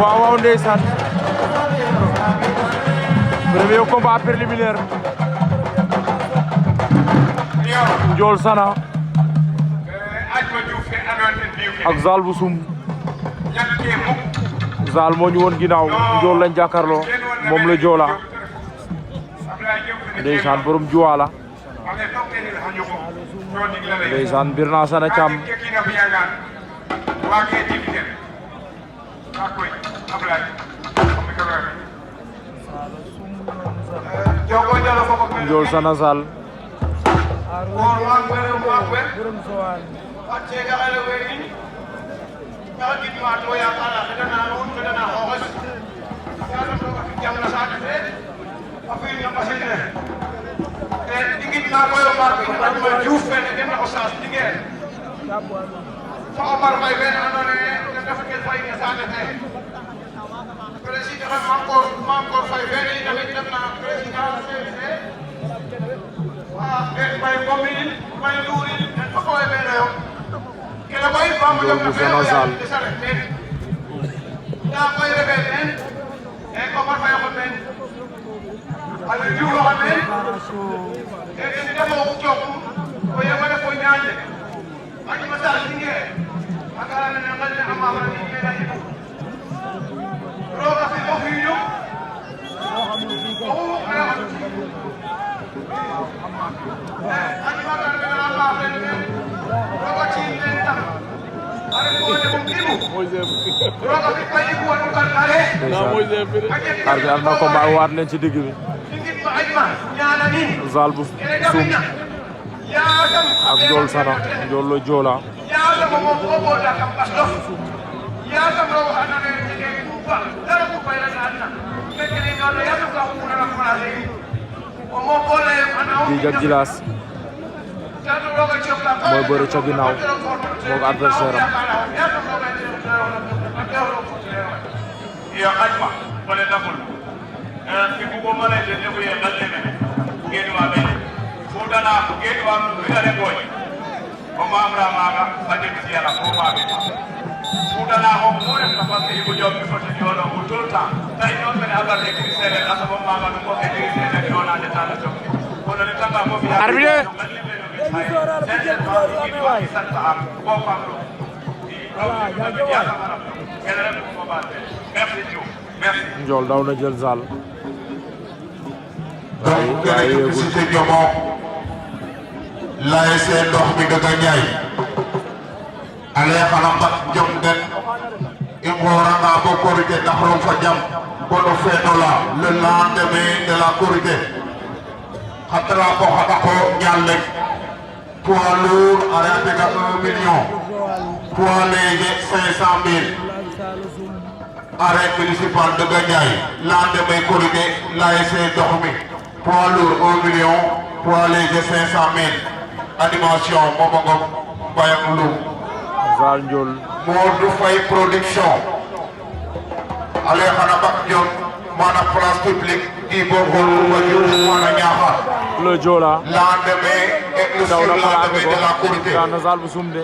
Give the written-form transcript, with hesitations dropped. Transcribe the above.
waaw waaw ndeysaan premier combat préliminaire Ndiol Sana ak Zal bu Sum Zal moo ñu woon ginnaaw Ndiol lañ jàkkaarloo moom la Joola ndeysaan borom Juwaala ndeysaan Birna Sana Thiam Ndiol Sana Zal arbi am na combat waat leen ci digg bi Zal bu Sum ak Ndiol Sana Ndiol lo Joola Dij ak Jilaas mooy bëre ca ginnaaw moog adversaire am ya ajma wala nakul ki ko mala de ne ko ya dalle me gedi wa be fudana gedi wa bidare boy o ma amra maga fade ci yalla ko ma be fudana ho mo re ka passe ko job ko to jono ko tolta tay non me aga de krisere asabo maga no ko de krisere jona de tala to ko le tanga mo bi arbitre Ndiol daw na jël Zal donc électricité Diomo l'ASC ndox mi daga ñaay ale xana mbat jom den i ngoranga bo korité ndax roog fa jam bono feetola le lendemain de la korité xa drapeau xa ɗako ñaal leŋ poids lourd a retega 1 million poids léger 500 000 arrêt municipal de Gandiaye lendemain korité l'ASC ndox mi poids lourd 1 million poids léger 500 000 animation Momo Ngom Bayang Loum Zal Ndiol Modou Faye production ale xana bak jom mana place publique di bokol wajur mana Niakhar le Joola lendemain et le daw na surlendemain plaqué de la korité ko daan na Zal bu Sum de